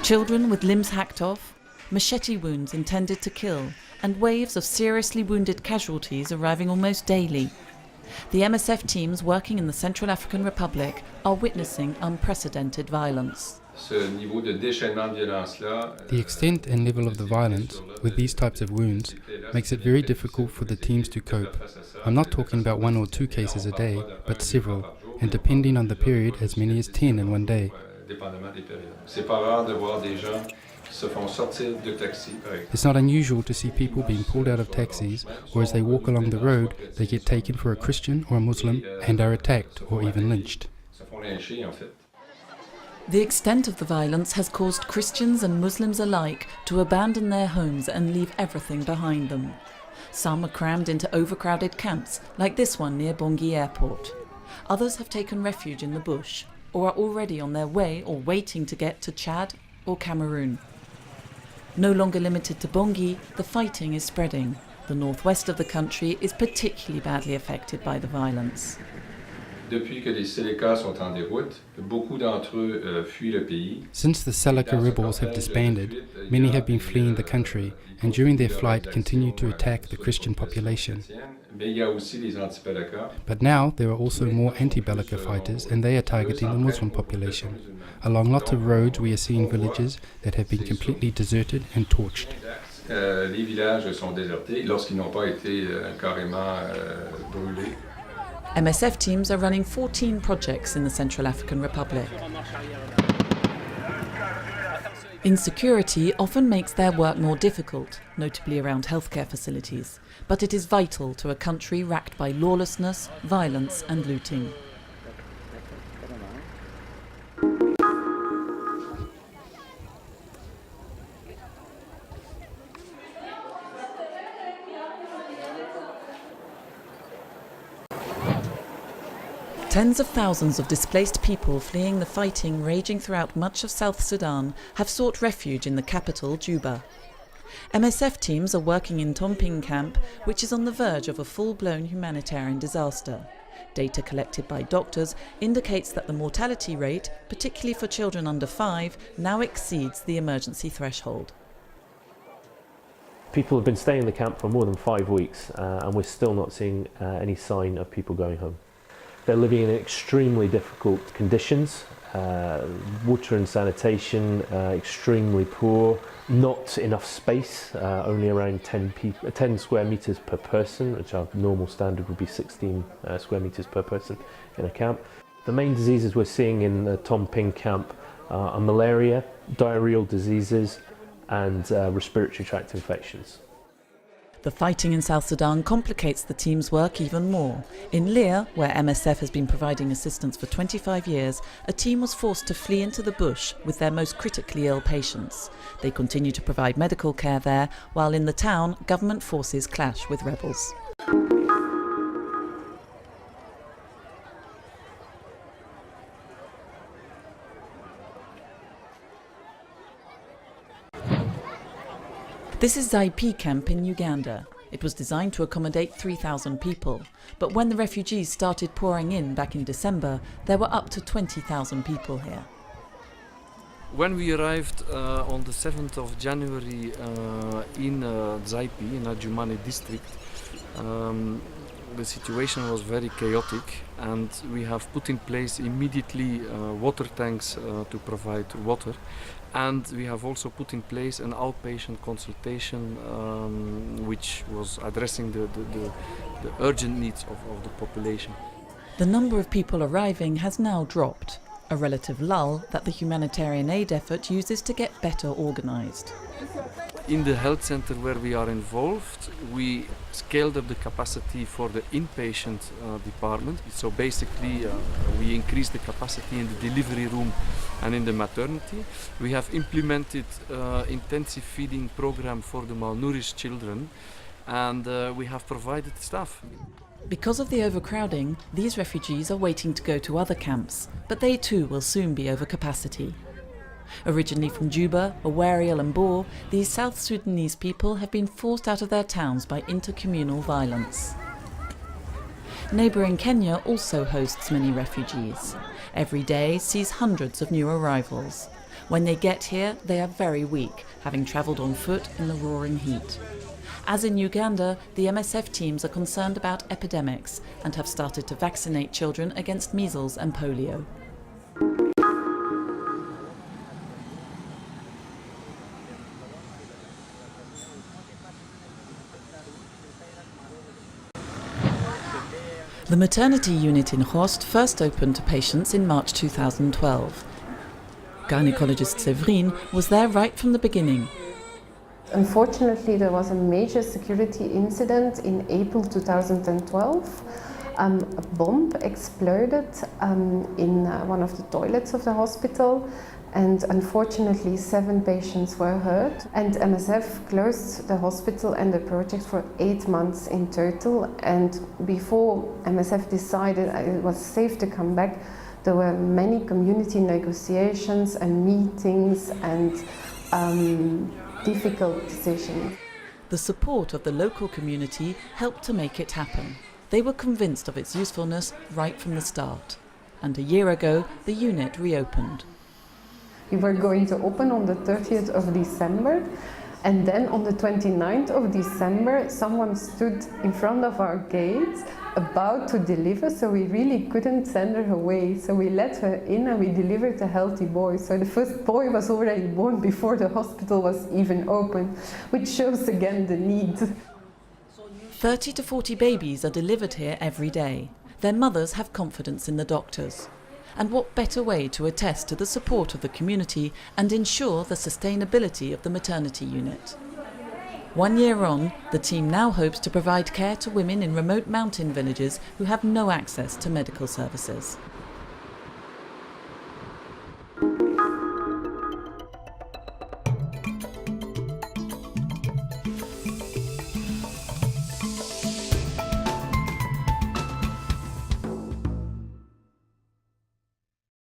Children with limbs hacked off, machete wounds intended to kill, and waves of seriously wounded casualties arriving almost daily. The MSF teams working in the Central African Republic are witnessing unprecedented violence. The extent and level of the violence with these types of wounds makes it very difficult for the teams to cope. I'm not talking about 1 or 2 cases a day, but several, and depending on the period, as many as 10 in one day. It's not unusual to see people being pulled out of taxis, or as they walk along the road, they get taken for a Christian or a Muslim and are attacked or even lynched. The extent of the violence has caused Christians and Muslims alike to abandon their homes and leave everything behind them. Some are crammed into overcrowded camps, like this one near Bangui Airport. Others have taken refuge in the bush, or are already on their way or waiting to get to Chad or Cameroon. No longer limited to Bangui, the fighting is spreading. The northwest of the country is particularly badly affected by the violence. Depuis que les Séléka sont en déroute, beaucoup d'entre eux fuient le pays. Since the Seleka rebels have disbanded, many have been fleeing the country and during their flight continue to attack the Christian population. But now there are also more anti-Balaka fighters and they are targeting the Muslim population. Along lots of roads we are seeing villages that have been completely deserted and torched. Les villages sont désertés lorsqu'ils n'ont pas été carrément brûlés. MSF teams are running 14 projects in the Central African Republic. Insecurity often makes their work more difficult, notably around healthcare facilities, but it is vital to a country racked by lawlessness, violence and looting. Tens of thousands of displaced people fleeing the fighting raging throughout much of South Sudan have sought refuge in the capital, Juba. MSF teams are working in Tomping camp, which is on the verge of a full-blown humanitarian disaster. Data collected by doctors indicates that the mortality rate, particularly for children under 5, now exceeds the emergency threshold. People have been staying in the camp for more than 5 weeks and we're still not seeing any sign of people going home. They're living in extremely difficult conditions, water and sanitation extremely poor, not enough space, only around 10 square meters per person, which our normal standard would be 16 square meters per person in a camp. The main diseases we're seeing in the Tomping camp are malaria, diarrheal diseases and respiratory tract infections. The fighting in South Sudan complicates the team's work even more. In Lear, where MSF has been providing assistance for 25 years, a team was forced to flee into the bush with their most critically ill patients. They continue to provide medical care there, while in the town, government forces clash with rebels. This is Zaipi camp in Uganda. It was designed to accommodate 3,000 people, but when the refugees started pouring in back in December, there were up to 20,000 people here. When we arrived on the 7th of January in Zaipi, in Adjumani district, the situation was very chaotic and we have put in place immediately water tanks to provide water. And we have also put in place an outpatient consultation which was addressing the urgent needs of the population. The number of people arriving has now dropped, a relative lull that the humanitarian aid effort uses to get better organised. In the health center where we are involved, we scaled up the capacity for the inpatient department. So basically we increased the capacity in the delivery room and in the maternity. We have implemented intensive feeding program for the malnourished children and we have provided staff. Because of the overcrowding, these refugees are waiting to go to other camps, but they too will soon be over capacity. Originally from Juba, Awariel and Bor, these South Sudanese people have been forced out of their towns by intercommunal violence. Neighbouring Kenya also hosts many refugees. Every day sees hundreds of new arrivals. When they get here, they are very weak, having travelled on foot in the roaring heat. As in Uganda, the MSF teams are concerned about epidemics and have started to vaccinate children against measles and polio. The maternity unit in Horst first opened to patients in March 2012. Gynecologist Séverine was there right from the beginning. Unfortunately, there was a major security incident in April 2012. A bomb exploded in one of the toilets of the hospital, and unfortunately 7 patients were hurt. And MSF closed the hospital and the project for 8 months in total. And before MSF decided it was safe to come back, there were many community negotiations and meetings and difficult decisions. The support of the local community helped to make it happen. They were convinced of its usefulness right from the start. And a year ago, the unit reopened. We were going to open on the 30th of December, and then on the 29th of December, someone stood in front of our gates about to deliver, so we really couldn't send her away. So we let her in and we delivered a healthy boy. So the first boy was already born before the hospital was even open, which shows again the need. 30 to 40 babies are delivered here every day. Their mothers have confidence in the doctors. And what better way to attest to the support of the community and ensure the sustainability of the maternity unit? 1 year on, the team now hopes to provide care to women in remote mountain villages who have no access to medical services.